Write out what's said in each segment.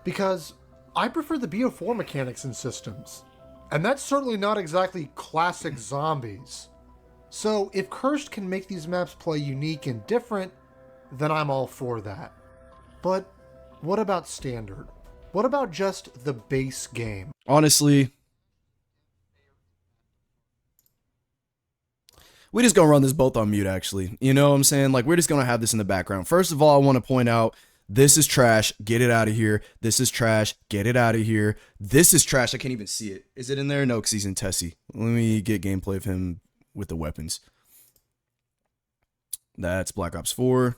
because I prefer the BO4 mechanics and systems. And that's certainly not exactly classic zombies. So if Cursed can make these maps play unique and different, then I'm all for that. But what about standard? What about just the base game? Honestly, we just gonna run this both on mute, actually. You know what I'm saying? Like, we're just gonna have this in the background. First of all, I want to point out, this is trash. Get it out of here. This is trash. Get it out of here. This is trash. I can't even see it. Is it in there? No, because he's in Tessie. Let me get gameplay of him with the weapons. That's Black Ops 4.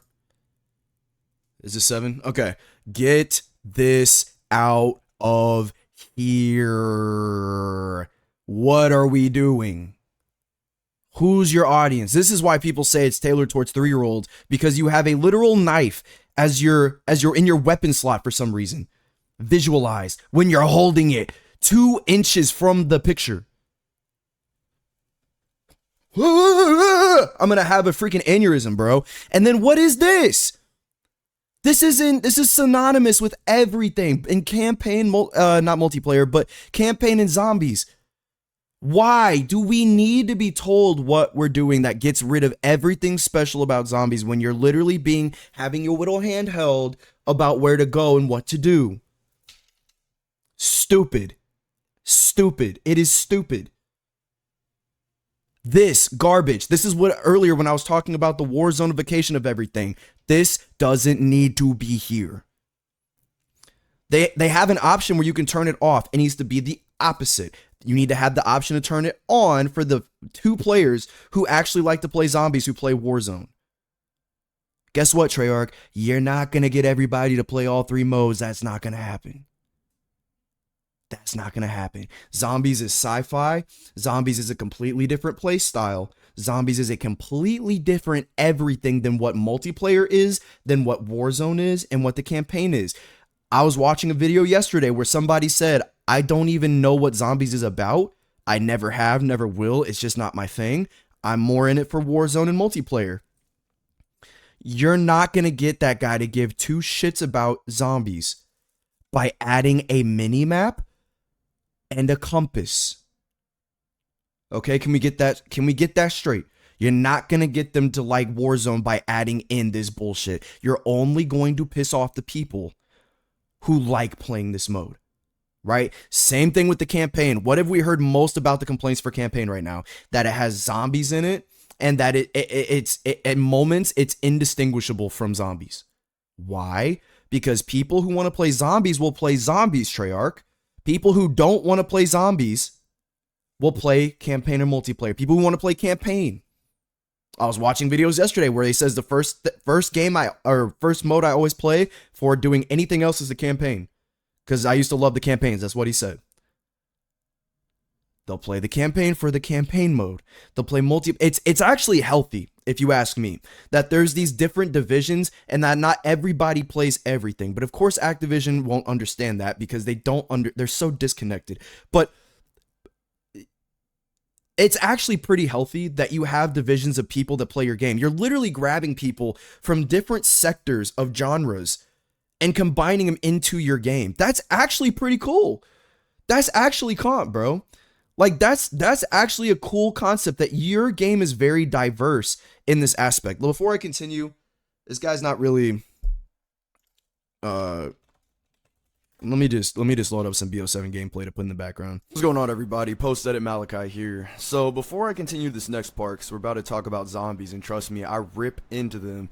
Is this 7? Okay. Get this out of here. What are we doing? Who's your audience? This is why people say it's tailored towards 3-year-olds, because you have a literal knife as you're in your weapon slot for some reason. Visualize when you're holding it 2 inches from the picture. I'm gonna have a freaking aneurysm, bro. And then what is this? This is synonymous with everything in campaign, not multiplayer, but campaign and zombies. Why do we need to be told what we're doing that gets rid of everything special about zombies when you're literally having your little hand held about where to go and what to do? Stupid. Stupid. It is stupid. This garbage. This is what earlier when I was talking about the war zonification of everything. This doesn't need to be here. They have an option where you can turn it off. It needs to be the opposite. You need to have the option to turn it on for the 2 players who actually like to play zombies, who play Warzone. Guess what, Treyarch? You're not going to get everybody to play all 3 modes. That's not going to happen. That's not going to happen. Zombies is sci-fi. Zombies is a completely different play style. Zombies is a completely different everything than what multiplayer is, than what Warzone is, and what the campaign is. I was watching a video yesterday where somebody said, I don't even know what zombies is about. I never have, never will. It's just not my thing. I'm more in it for Warzone and multiplayer. You're not going to get that guy to give 2 shits about zombies by adding a mini map and a compass. Okay, can we get that? Can we get that straight? You're not going to get them to like Warzone by adding in this bullshit. You're only going to piss off the people who like playing this mode, right? Same thing with the campaign. What have we heard most about the complaints for campaign right now? That it has zombies in it, and that it's at moments it's indistinguishable from zombies. Why? Because people who want to play zombies will play zombies, Treyarch. People who don't want to play zombies will play campaign or multiplayer. People who want to play campaign. I was watching videos yesterday where he says the first mode I always play for doing anything else is the campaign, because I used to love the campaigns. That's what he said. They'll play the campaign for the campaign mode. They'll play multi. It's actually healthy, if you ask me, that there's these different divisions and that not everybody plays everything. But of course, Activision won't understand that because they're so disconnected. But it's actually pretty healthy that you have divisions of people that play your game. You're literally grabbing people from different sectors of genres and combining them into your game. That's actually pretty cool. That's actually comp, bro. Like, that's actually a cool concept, that your game is very diverse in this aspect. Before I continue, this guy's not really... Let me just load up some BO7 gameplay to put in the background. What's going on, everybody? Post-edit Malachi here. So before I continue this next part, because we're about to talk about zombies, and trust me, I rip into them.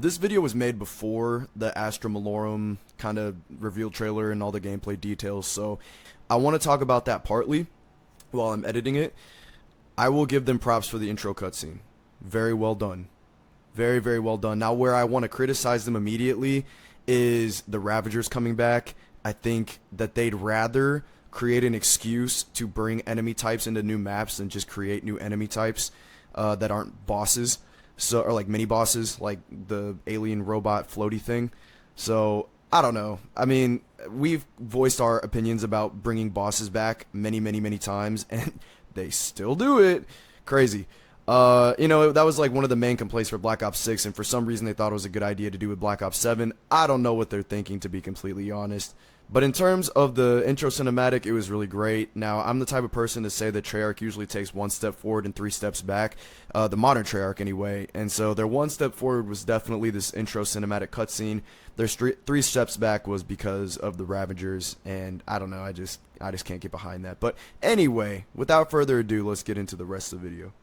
This video was made before the Astra Malorum kind of reveal trailer and all the gameplay details, so I want to talk about that partly while I'm editing it. I will give them props for the intro cutscene. Very well done. Very, very well done. Now, where I want to criticize them immediately is the Ravagers coming back. I think that they'd rather create an excuse to bring enemy types into new maps than just create new enemy types that aren't bosses, or like mini bosses, like the alien robot floaty thing. So I don't know. I mean, we've voiced our opinions about bringing bosses back many, many, many times, and they still do it. Crazy. You know, that was like one of the main complaints for Black Ops 6, and for some reason they thought it was a good idea to do with Black Ops 7. I don't know what they're thinking, to be completely honest. But in terms of the intro cinematic, it was really great. Now, I'm the type of person to say that Treyarch usually takes 1 step forward and 3 steps back, the modern Treyarch anyway. And so their 1 step forward was definitely this intro cinematic cutscene. Their 3 steps back was because of the Ravagers, and I don't know, I just can't get behind that. But anyway, without further ado, let's get into the rest of the video.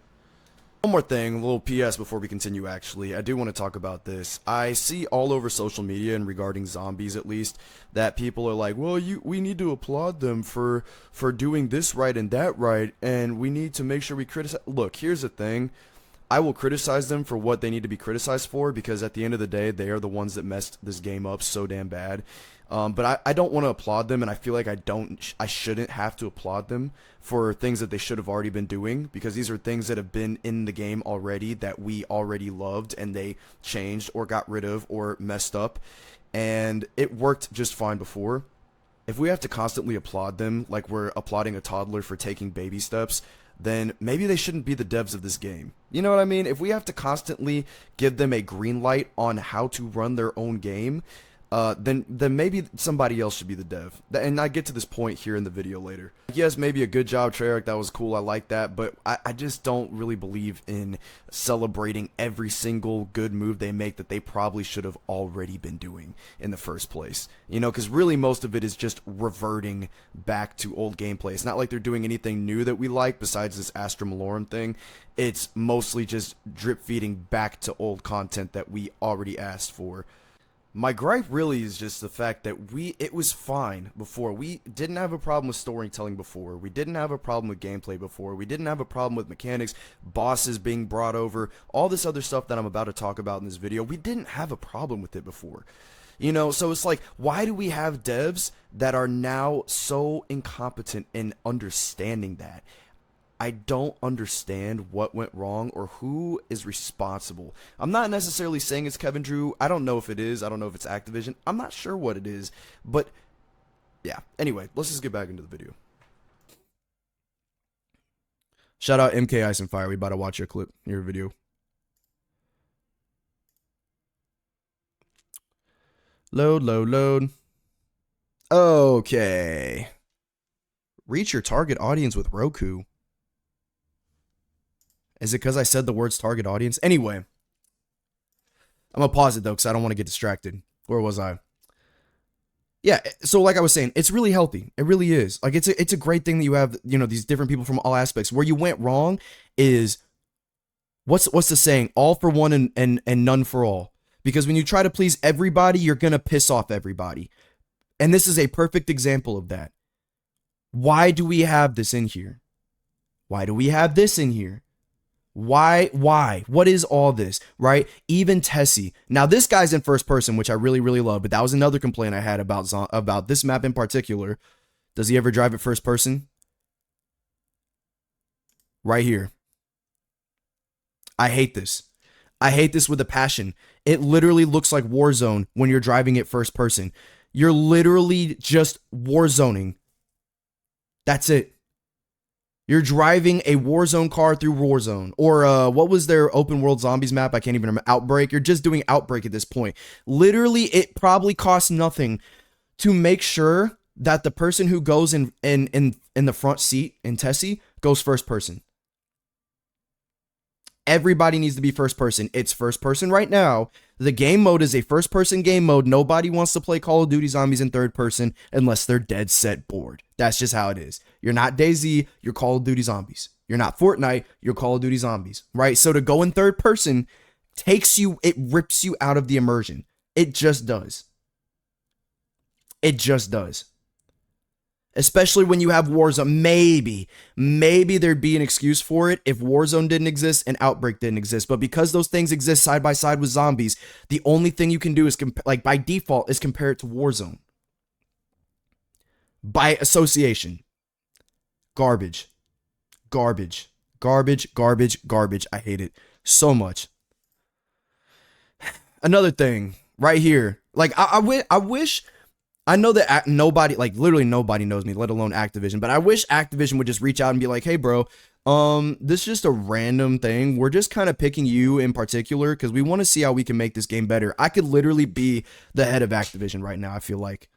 One more thing, a little PS before we continue actually. I do want to talk about this. I see all over social media, and regarding zombies at least, that people are like, well, we need to applaud them for doing this right and that right, and we need to make sure we criticize. Look, here's the thing. I will criticize them for what they need to be criticized for, because at the end of the day, they are the ones that messed this game up so damn bad. But I don't want to applaud them, and I feel like I shouldn't have to applaud them for things that they should have already been doing, because these are things that have been in the game already that we already loved, and they changed or got rid of or messed up, and it worked just fine before. If we have to constantly applaud them like we're applauding a toddler for taking baby steps, then maybe they shouldn't be the devs of this game. You know what I mean? If we have to constantly give them a green light on how to run their own game, then maybe somebody else should be the dev. And I get to this point here in the video later. Yes, maybe a good job, Treyarch, that was cool, I like that, but I just don't really believe in celebrating every single good move they make that they probably should have already been doing in the first place. You know, because really most of it is just reverting back to old gameplay. It's not like they're doing anything new that we like besides this Astra Malorum thing. It's mostly just drip feeding back to old content that we already asked for. My gripe really is just the fact that it was fine before. We didn't have a problem with storytelling before. We didn't have a problem with gameplay before. We didn't have a problem with mechanics, bosses being brought over, all this other stuff that I'm about to talk about in this video. We didn't have a problem with it before. You know, so it's like, why do we have devs that are now so incompetent in understanding that? I don't understand what went wrong or who is responsible. I'm not necessarily saying it's Kevin Drew. I don't know if it is. I don't know if it's Activision. I'm not sure what it is. But, yeah. Anyway, let's just get back into the video. Shout out MK Ice and Fire. We about to watch your clip, your video. Load, load, load. Okay. Reach your target audience with Roku. Is it because I said the words target audience? Anyway, I'm going to pause it, though, because I don't want to get distracted. Where was I? Yeah, so like I was saying, it's really healthy. It really is. Like, it's a great thing that you have, you know, these different people from all aspects. Where you went wrong is, what's the saying? All for one and none for all. Because when you try to please everybody, you're going to piss off everybody. And this is a perfect example of that. Why do we have this in here? Why do we have this in here? Why? What is all this, right? Even Tessie. Now, this guy's in first person, which I really, really love, but that was another complaint I had about this map in particular. Does he ever drive at first person? Right here. I hate this. I hate this with a passion. It literally looks like Warzone when you're driving at first person. You're literally just Warzoning. That's it. You're driving a Warzone car through Warzone. Or what was their open world zombies map? I can't even remember. Outbreak. You're just doing Outbreak at this point. Literally, it probably costs nothing to make sure that the person who goes in the front seat in Tessie goes first person. Everybody needs to be first person. It's first person right now. The game mode is a first person game mode. Nobody wants to play Call of Duty Zombies in third person unless they're dead set bored. That's just how it is. You're not DayZ, you're Call of Duty Zombies. You're not Fortnite, you're Call of Duty Zombies, right? So to go in third person it rips you out of the immersion. It just does. It just does. Especially when you have Warzone. Maybe there'd be an excuse for it if Warzone didn't exist and Outbreak didn't exist. But because those things exist side by side with zombies, the only thing you can do is, by default, is compare it to Warzone. By association. Garbage. Garbage. Garbage, garbage, garbage. I hate it so much. Another thing, right here. Like, I wish... I know that nobody, like literally nobody knows me, let alone Activision, but I wish Activision would just reach out and be like, hey bro, this is just a random thing. We're just kind of picking you in particular because we want to see how we can make this game better. I could literally be the head of Activision right now, I feel like.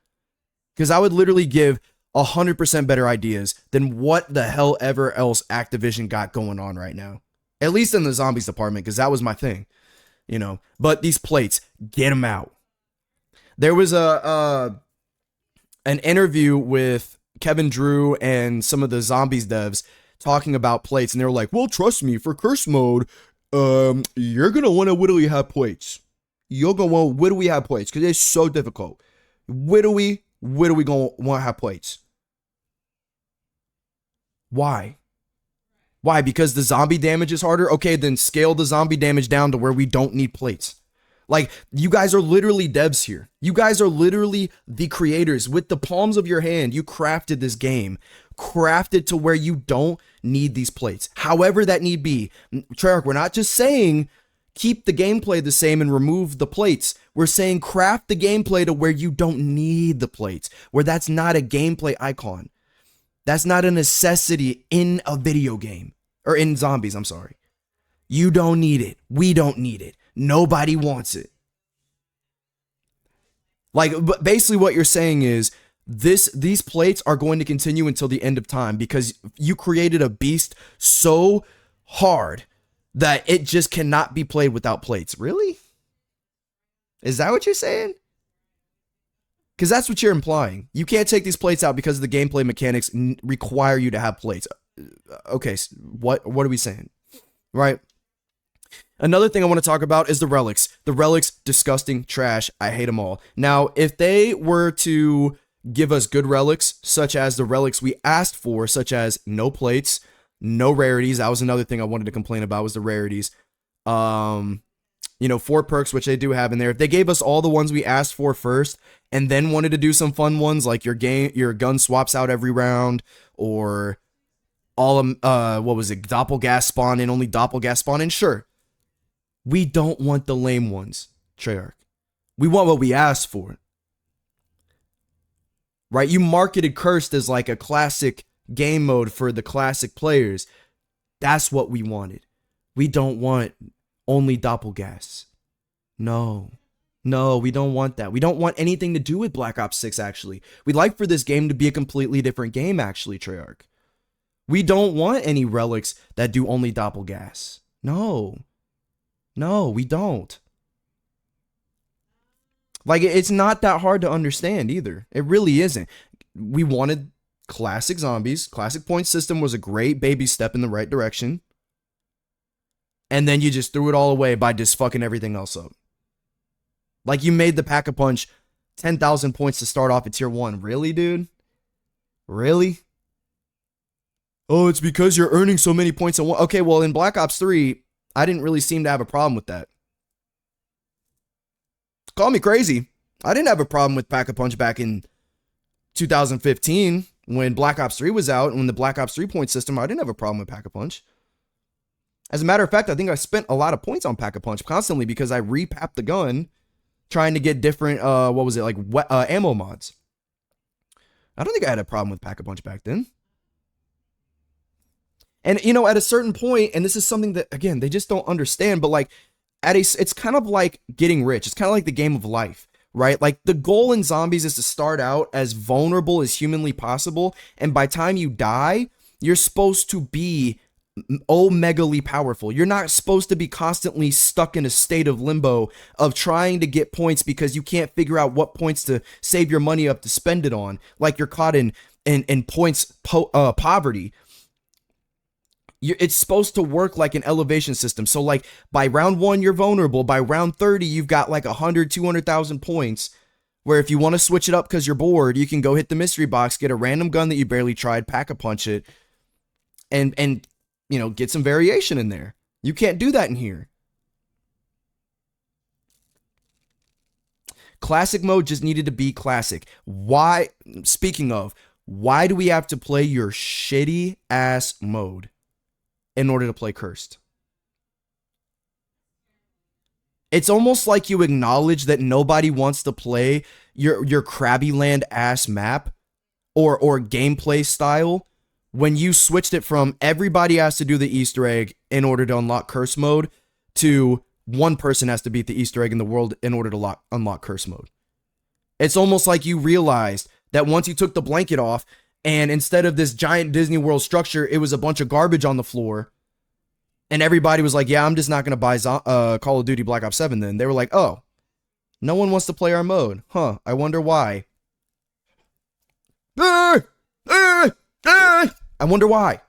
Because I would literally give 100% better ideas than what the hell ever else Activision got going on right now. At least in the zombies department, because that was my thing, you know. But these plates, get them out. There was an interview with Kevin Drew and some of the zombies devs talking about plates, and they were like, well, trust me, for curse mode, you're gonna want to whittly have plates. You're gonna want to whittly have plates because it's so difficult. Whittly gonna want to have plates. Why? Why? Because the zombie damage is harder? Okay, then scale the zombie damage down to where we don't need plates. Like, you guys are literally devs here. You guys are literally the creators. With the palms of your hand, you crafted this game. Crafted to where you don't need these plates. However that need be. Treyarch, we're not just saying keep the gameplay the same and remove the plates. We're saying craft the gameplay to where you don't need the plates. Where that's not a gameplay icon. That's not a necessity in a video game. Or in zombies, I'm sorry. You don't need it. We don't need it. Nobody wants it. Like, basically what you're saying is these plates are going to continue until the end of time because you created a beast so hard that it just cannot be played without plates. Really? Is that what you're saying? Because that's what you're implying. You can't take these plates out because the gameplay mechanics require you to have plates. Okay, so what are we saying? Right? Another thing I want to talk about is the relics. The relics, disgusting, trash. I hate them all. Now, if they were to give us good relics, such as the relics we asked for, such as no plates, no rarities. That was another thing I wanted to complain about was the rarities. You know, 4 perks, which they do have in there. If they gave us all the ones we asked for first, and then wanted to do some fun ones, like your gun swaps out every round, or all what was it, doppelgas spawn in, only doppelgas spawn in, sure. We don't want the lame ones, Treyarch. We want what we asked for. Right? You marketed Cursed as like a classic game mode for the classic players. That's what we wanted. We don't want only doppelgas. No, we don't want that. We don't want anything to do with Black Ops 6, actually. We'd like for this game to be a completely different game, actually, Treyarch. We don't want any relics that do only doppelgas. No, we don't. Like, it's not that hard to understand either. It really isn't. We wanted classic zombies. Classic point system was a great baby step in the right direction. And then you just threw it all away by just fucking everything else up. Like, you made the Pack-a-Punch 10,000 points to start off at tier 1. Really, dude? Really? Oh, it's because you're earning so many points on one. Okay, well, in Black Ops 3, I didn't really seem to have a problem with that. Call me crazy. I didn't have a problem with Pack-a-Punch back in 2015 when Black Ops 3 was out, and when the Black Ops 3 point system, I didn't have a problem with Pack-a-Punch. As a matter of fact, I think I spent a lot of points on Pack-a-Punch constantly because I repapped the gun trying to get different, ammo mods. I don't think I had a problem with Pack-a-Punch back then. And, you know, at a certain point, and this is something that, again, they just don't understand, but like, it's kind of like getting rich. It's kind of like the game of life, right? Like, the goal in zombies is to start out as vulnerable as humanly possible, and by time you die, you're supposed to be omegally powerful. You're not supposed to be constantly stuck in a state of limbo of trying to get points because you can't figure out what points to save your money up to spend it on, like you're caught in points poverty. It's supposed to work like an elevation system. So like by round 1, you're vulnerable. By round 30, you've got like 100, 200,000 points where if you want to switch it up because you're bored, you can go hit the mystery box, get a random gun that you barely tried, Pack-a-Punch it, and you know, get some variation in there. You can't do that in here. Classic mode just needed to be classic. Why, speaking of, why do we have to play your shitty ass mode in order to play Cursed? It's almost like you acknowledge that nobody wants to play your Krabby Land ass map or gameplay style when you switched it from everybody has to do the Easter egg in order to unlock Curse mode to one person has to beat the Easter egg in the world in order to unlock Curse mode. It's almost like you realized that once you took the blanket off, and instead of this giant Disney World structure, it was a bunch of garbage on the floor. And everybody was like, yeah, I'm just not going to buy Call of Duty Black Ops 7 then. They were like, oh, no one wants to play our mode. Huh, I wonder why. I wonder why.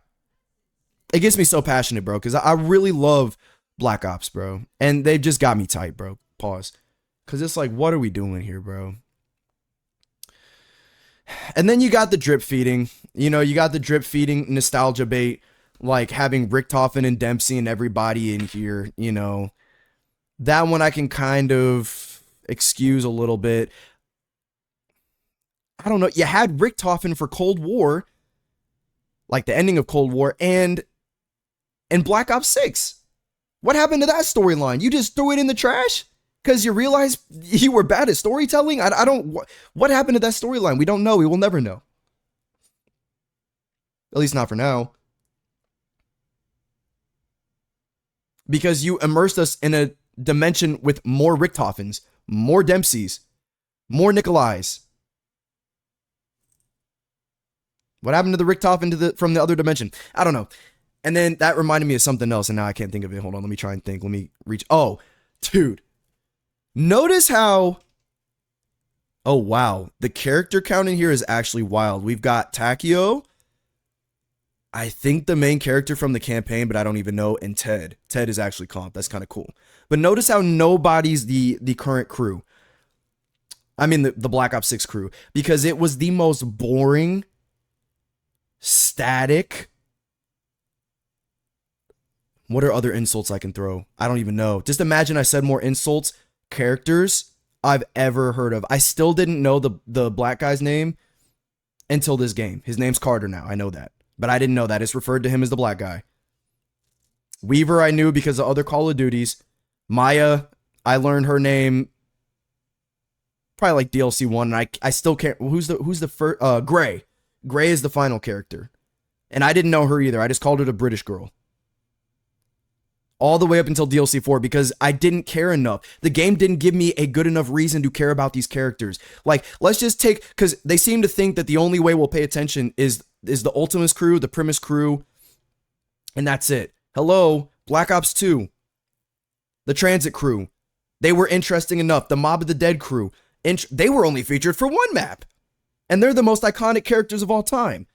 It gets me so passionate, bro, because I really love Black Ops, bro. And they've just got me tight, bro. Pause. Because it's like, what are we doing here, bro? And then you got the drip feeding. You know, you got the drip feeding nostalgia bait, like having Richtofen and Dempsey and everybody in here, you know. That one I can kind of excuse a little bit. I don't know. You had Richtofen for Cold War, like the ending of Cold War, and Black Ops 6. What happened to that storyline? You just threw it in the trash? Because you realize you were bad at storytelling? I don't... What happened to that storyline? We don't know. We will never know. At least not for now. Because you immersed us in a dimension with more Richtofens, more Dempseys, more Nikolais. What happened to the Richtofen from the other dimension? I don't know. And then that reminded me of something else, and now I can't think of it. Hold on, let me try and think. Let me reach... Oh, dude. Notice how... Oh, wow. The character count in here is actually wild. We've got Takio, I think the main character from the campaign, but I don't even know, and Ted. Ted is actually comp. That's kind of cool. But notice how nobody's the current crew. I mean, the Black Ops 6 crew. Because it was the most boring, static... What are other insults I can throw? I don't even know. Just imagine I said more insults, characters I've ever heard of. I still didn't know the black guy's name until this game. His name's Carter now. I know that. But I didn't know that. It's referred to him as the black guy. Weaver I knew because of other Call of Duties. Maya, I learned her name probably like DLC 1, and I still can't... Who's the first... Gray. Gray is the final character. And I didn't know her either. I just called her the British girl. All the way up until DLC 4 because I didn't care enough. The game didn't give me a good enough reason to care about these characters. Like, let's just take... Because they seem to think that the only way we'll pay attention is the Ultimus crew, the Primus crew, and that's it. Hello, Black Ops 2. The Transit crew. They were interesting enough. The Mob of the Dead crew. They were only featured for one map. And they're the most iconic characters of all time.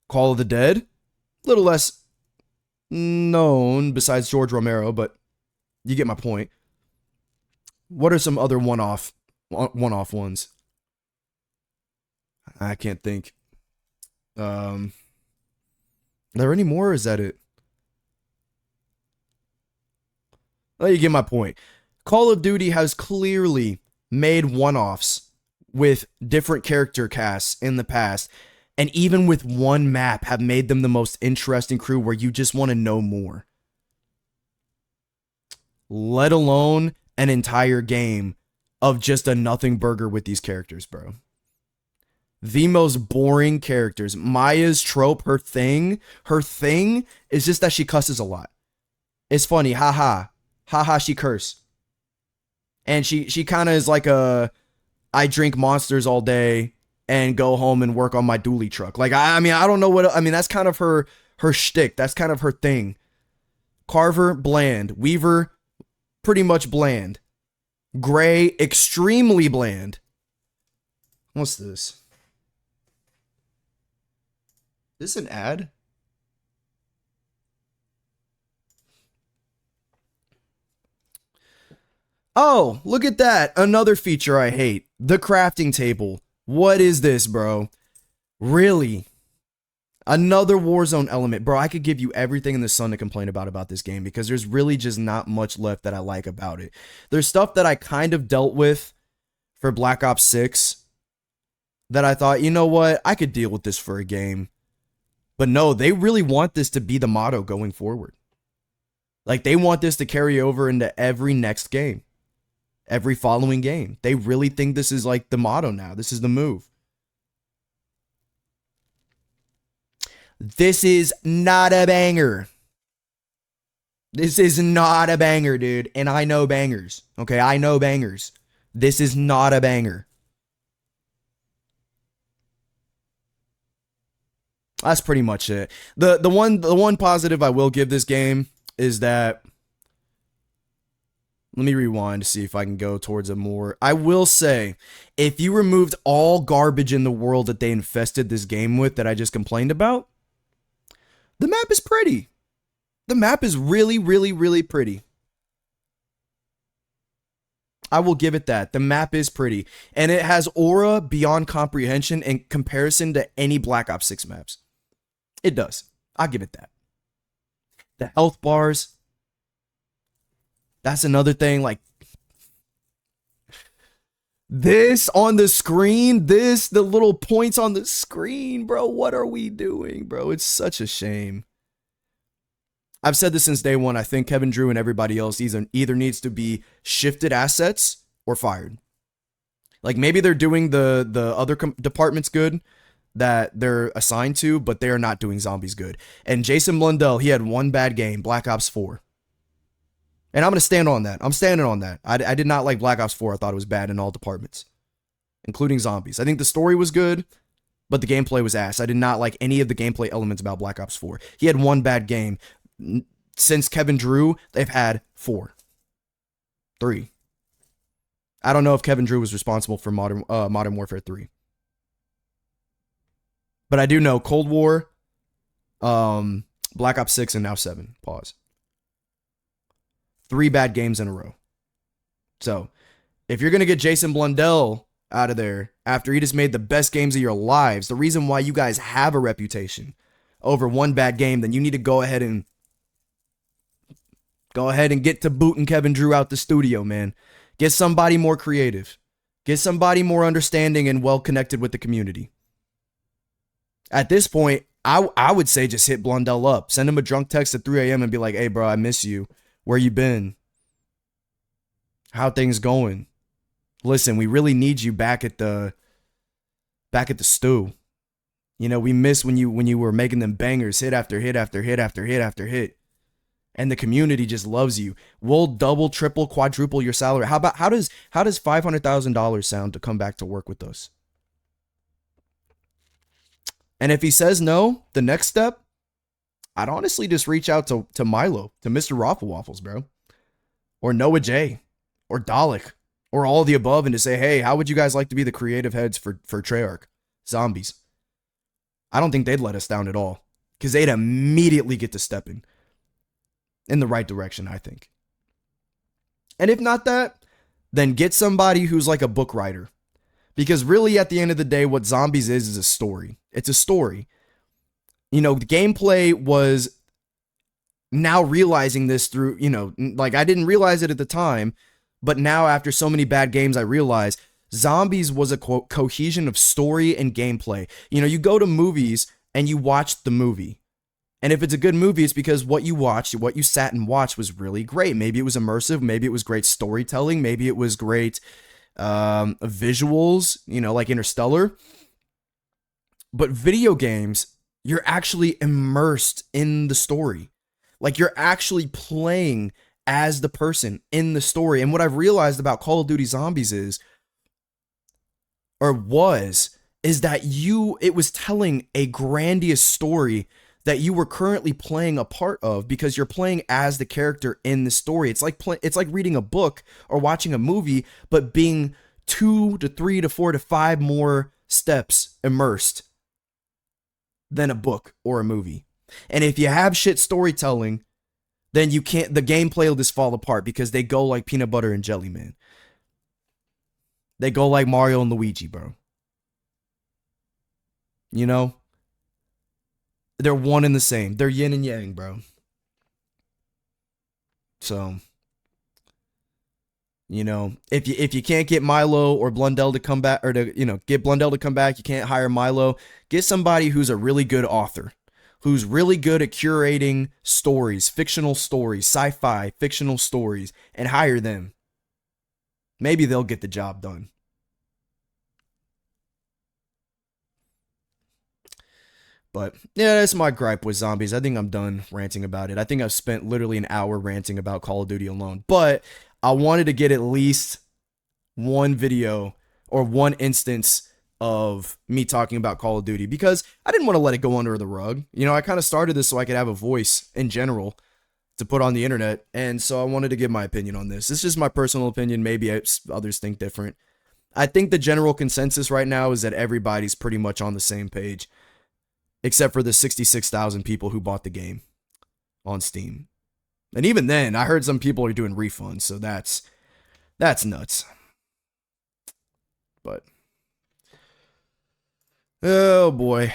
Call of the Dead. A little less... known besides George Romero, but you get my point. What are some other one-off ones? I can't think. Are there any more, or is that it? Well, you get my point. Call of Duty has clearly made one-offs with different character casts in the past, and even with one map have made them the most interesting crew where you just want to know more. Let alone an entire game of just a nothing burger with these characters, bro. The most boring characters. Maya's trope, her thing is just that she cusses a lot. It's funny, haha. Haha, she curse. And she kind of is like I drink monsters all day and go home and work on my dually truck. Like, I mean, I don't know what... I mean, that's kind of her shtick. That's kind of her thing. Carver, bland. Weaver, pretty much bland. Gray, extremely bland. What's this? Is this an ad? Oh, look at that. Another feature I hate. The crafting table. What is this, bro? Really? Another Warzone element. Bro, I could give you everything in the sun to complain about this game because there's really just not much left that I like about it. There's stuff that I kind of dealt with for Black Ops 6 that I thought, you know what? I could deal with this for a game. But no, they really want this to be the motto going forward. Like, they want this to carry over into every next game. Every following game. They really think this is like the motto now. This is the move. This is not a banger. This is not a banger, dude. And I know bangers. Okay, I know bangers. This is not a banger. That's pretty much it. The one positive I will give this game is that, let me rewind to see if I can go towards a more. I will say, if you removed all garbage in the world that they infested this game with that I just complained about, the map is pretty. The map is really, really, really pretty. I will give it that. The map is pretty. And it has aura beyond comprehension in comparison to any Black Ops 6 maps. It does. I'll give it that. The health bars. That's another thing. Like, this on the screen, the little points on the screen, bro. What are we doing, bro? It's such a shame. I've said this since day one. I think Kevin Drew and everybody else either needs to be shifted assets or fired. Like, maybe they're doing the other departments good that they're assigned to, but they're not doing zombies good. And Jason Blundell, he had one bad game, Black Ops 4. And I'm going to stand on that. I'm standing on that. I did not like Black Ops 4. I thought it was bad in all departments, including zombies. I think the story was good, but the gameplay was ass. I did not like any of the gameplay elements about Black Ops 4. He had one bad game. Since Kevin Drew, they've had 3. I don't know if Kevin Drew was responsible for Modern Warfare 3. But I do know Cold War, Black Ops 6, and now 7. Pause. 3 bad games in a row. So, if you're going to get Jason Blundell out of there after he just made the best games of your lives, the reason why you guys have a reputation over one bad game, then you need to go ahead and get to booting Kevin Drew out the studio, man. Get somebody more creative. Get somebody more understanding and well connected with the community. At this point, I would say just hit Blundell up. Send him a drunk text at 3 a.m. and be like, hey, bro, I miss you. Where you been? How things going? Listen, we really need you back at the stew. You know, we miss when you were making them bangers, hit after hit after hit after hit after hit. And the community just loves you. We'll double, triple, quadruple your salary. How does $500,000 sound to come back to work with us? And if he says no, the next step, I'd honestly just reach out to Milo, to Mr. Raffle Waffles, bro. Or Noah J. Or Dalek. Or all of the above, and to say, hey, how would you guys like to be the creative heads for Treyarch? Zombies. I don't think they'd let us down at all. Because they'd immediately get to stepping in the right direction, I think. And if not that, then get somebody who's like a book writer. Because really, at the end of the day, what Zombies is a story. It's a story. You know, the gameplay was now realizing this through, you know, like I didn't realize it at the time, but now after so many bad games, I realize Zombies was a cohesion of story and gameplay. You know, you go to movies and you watch the movie. And if it's a good movie, it's because what you watched, what you sat and watched was really great. Maybe it was immersive. Maybe it was great storytelling. Maybe it was great visuals, you know, like Interstellar. But video games, you're actually immersed in the story. Like, you're actually playing as the person in the story. And what I've realized about Call of Duty Zombies is that it was telling a grandiose story that you were currently playing a part of, because you're playing as the character in the story. It's like reading a book or watching a movie, but being 2 to 3 to 4 to 5 more steps immersed than a book or a movie. And if you have shit storytelling, then the gameplay will just fall apart, because they go like peanut butter and jelly, man. They go like Mario and Luigi, bro. You know? They're one and the same. They're yin and yang, bro. So, you know, if you can't get Milo or Blundell to come back, or to, you know, get Blundell to come back, you can't hire Milo, get somebody who's a really good author, who's really good at curating stories, fictional stories, sci-fi, fictional stories, and hire them. Maybe they'll get the job done. But yeah, that's my gripe with Zombies. I think I'm done ranting about it. I think I've spent literally an hour ranting about Call of Duty alone. But I wanted to get at least one video or one instance of me talking about Call of Duty because I didn't want to let it go under the rug. You know, I kind of started this so I could have a voice in general to put on the internet, and so I wanted to give my opinion on this. This is just my personal opinion. Maybe others think different. I think the general consensus right now is that everybody's pretty much on the same page, except for the 66,000 people who bought the game on Steam. And even then, I heard some people are doing refunds, so that's nuts. But oh boy.